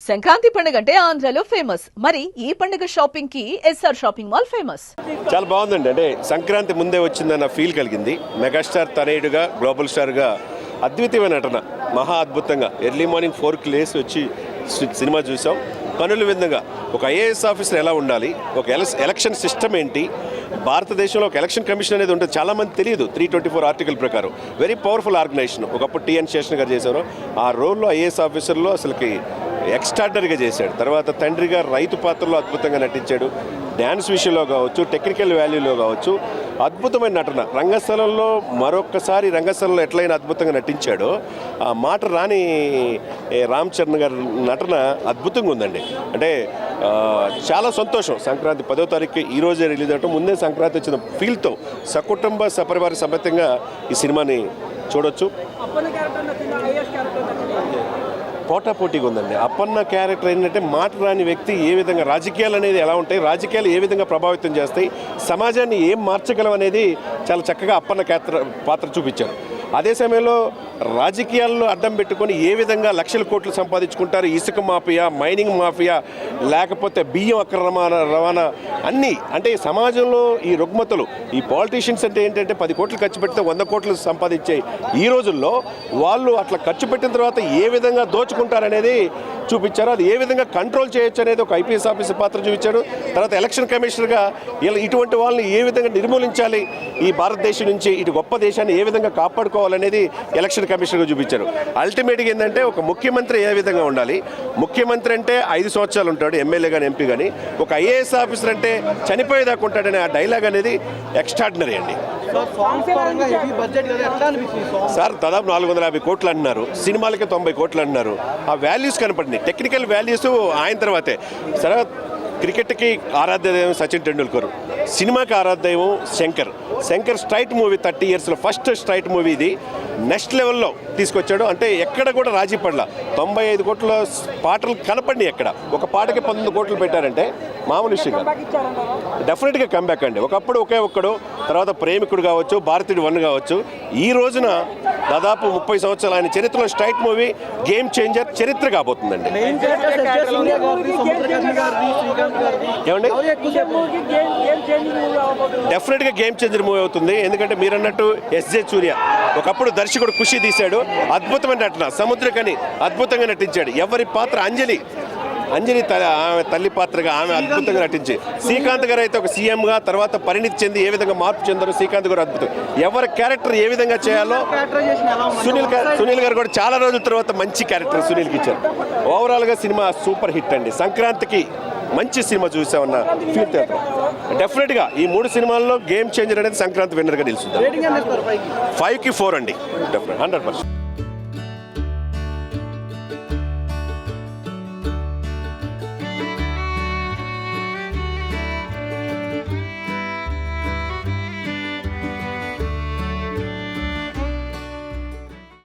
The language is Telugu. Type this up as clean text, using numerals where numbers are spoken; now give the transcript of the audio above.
సంక్రాంతి పండుగ అంటే ఆంధ్రాలో ఫేమస్. మరి ఈ పండుగ షాపింగ్ కి ఎస్ఆర్ షాపింగ్ మాల్ ఫేమస్. చాలా బాగుందండి. అంటే సంక్రాంతి ముందే వచ్చిందన్న ఫీల్ కలిగింది. మెగాస్టార్ తనయుడుగా, గ్లోబల్ స్టార్గా అద్వితీయమైన నటన, మహా అద్భుతంగా. ఎర్లీ మార్నింగ్ 4కి లేసి వచ్చి సినిమా చూసాం. కనుల విధంగా ఒక ఐఏఎస్ ఆఫీసర్ ఎలా ఉండాలి, ఒక ఎలక్షన్ సిస్టమ్ ఏంటి, భారతదేశంలో ఒక ఎలక్షన్ కమిషన్ అనేది ఉంటుంది, చాలామంది తెలియదు. 324 ఆర్టికల్ ప్రకారం వెరీ పవర్ఫుల్ ఆర్గనైజేషన్. ఒకప్పుడు టిఎన్ శేషన్ గారు చేశారు. ఆ రోల్లో ఐఏఎస్ ఆఫీసర్లో అసలుకి ఎక్స్ట్రాడనరీగా చేశాడు. తర్వాత తండ్రిగా రైతు పాత్రలో అద్భుతంగా నటించాడు. డ్యాన్స్ విషయంలో కావచ్చు, టెక్నికల్ వాల్యూలో కావచ్చు, అద్భుతమైన నటన. రంగస్థలంలో మరొక్కసారి రంగస్థలంలో ఎట్లయినా అద్భుతంగా నటించాడో, ఆ మాట రాని రామ్ చరణ్ గారి నటన అద్భుతంగా ఉందండి. అంటే చాలా సంతోషం. సంక్రాంతి 10వ తారీఖు ఈ రోజే రిలీజ్ అవటం, ముందే సంక్రాంతి వచ్చిన ఫీల్తో సకుటుంబ సపరివార సమేతంగా ఈ సినిమాని చూడొచ్చు. పోటాపోటీగా ఉందండి. అప్పన్న క్యారెక్టర్ ఏంటంటే మాట రాని వ్యక్తి. ఏ విధంగా రాజకీయాలు అనేది ఎలా ఉంటాయి, రాజకీయాలు ఏ విధంగా ప్రభావితం చేస్తాయి, సమాజాన్ని ఏం మార్చగలం అనేది చాలా చక్కగా అప్పన్న పాత్ర చూపించారు. అదే సమయంలో రాజకీయాల్లో అడ్డం పెట్టుకొని ఏ విధంగా లక్షల కోట్లు సంపాదించుకుంటారు, ఇసుక మాఫియా, మైనింగ్ మాఫియా, లేకపోతే బియ్యం అక్రమ రవాణా, అన్నీ. అంటే సమాజంలో ఈ రుగ్మతలు, ఈ పాలిటీషియన్స్ అంటే ఏంటంటే 10 కోట్లు ఖర్చు పెడితే 100 కోట్లు సంపాదించే ఈ రోజుల్లో వాళ్ళు అట్లా ఖర్చు పెట్టిన తర్వాత ఏ విధంగా దోచుకుంటారనేది చూపించారు. అది ఏ విధంగా కంట్రోల్ చేయొచ్చు అనేది ఒక ఐపీఎస్ ఆఫీసర్ పాత్ర చూపించాడు. తర్వాత ఎలక్షన్ కమిషనర్గా ఇటువంటి వాళ్ళని ఏ విధంగా నిర్మూలించాలి, ఈ భారతదేశం నుంచి ఇటు గొప్ప దేశాన్ని ఏ విధంగా కాపాడుకోవాలనేది ఎలక్షన్ కమిషనర్గా చూపించారు. అల్టిమేట్గా ఏంటంటే ఒక ముఖ్యమంత్రి ఏ విధంగా ఉండాలి, ముఖ్యమంత్రి అంటే 5 సంవత్సరాలు ఉంటాడు, ఎమ్మెల్యే కానీ ఎంపీ కానీ. ఒక ఐఏఎస్ ఆఫీసర్ అంటే చనిపోయేదాకా ఉంటాడనే ఆ డైలాగ్ అనేది ఎక్స్ట్రాడినరీ అండి. సార్ దాదాపు 450 కోట్లు అంటున్నారు, సినిమాలకి 90 కోట్లు అంటున్నారు. ఆ వాల్యూస్ కనపడింది, టెక్నికల్ వాల్యూస్ ఆయన తర్వాతే. సరే, క్రికెట్కి ఆరాధ్య దైవం సచిన్ టెండూల్కర్, సినిమాకి ఆరాధ్యదైవం శంకర్ స్ట్రైట్ మూవీ 30 ఇయర్స్లో ఫస్ట్ స్ట్రైట్ మూవీ ఇది. నెక్స్ట్ లెవెల్లో తీసుకొచ్చాడు. అంటే ఎక్కడ కూడా రాజీ పడలా. 95 కోట్ల పాటలు కనపడినాయి. ఎక్కడ ఒక పాటకి 19 కోట్లు పెట్టారంటే మామూలు విషయం. డెఫినెట్గా కంబ్యాక్ అండి. ఒకప్పుడు ఒకే ఒక్కడు, తర్వాత ప్రేమికుడు కావచ్చు, భారతీయుడు 1 కావచ్చు. ఈ రోజున దాదాపు 30 సంవత్సరాలు ఆయన చరిత్రలో స్ట్రైట్ మూవీ గేమ్ చేంజర్ చరిత్ర కాబోతుందండి. ఏమండి, డెఫినెట్గా గేమ్ చేంజర్ మూవీ అవుతుంది. ఎందుకంటే మీరు అన్నట్టు ఎస్జే సూర్య ఒకప్పుడు దర్శకుడు ఖుషి తీశాడు, అద్భుతమైన నటన. సముద్రకని అద్భుతంగా నటించాడు. ఎవరి పాత్ర అంజలి ఆమె తల్లి పాత్రగా ఆమె అద్భుతంగా నటించి, శ్రీకాంత్ గారు అయితే ఒక సీఎంగా తర్వాత పరిణితి చెంది ఏ విధంగా మార్పు చెందారో శ్రీకాంత్ గారు అద్భుతం. ఎవరి క్యారెక్టర్ ఏ విధంగా చేయాలో సునీల్ గారు కూడా చాలా రోజుల తర్వాత మంచి క్యారెక్టర్ సునీల్కి ఇచ్చారు. ఓవరాల్గా సినిమా సూపర్ హిట్ అండి. సంక్రాంతికి మంచి సినిమా చూసామన్న ఫీల్ థియేటర్. డెఫినెట్గా ఈ 3 సినిమాల్లో గేమ్ చేంజర్ అనేది సంక్రాంతి విన్నర్గా నిలుస్తుంది. 5కి 4 అండి, డెఫినెట్ 100%.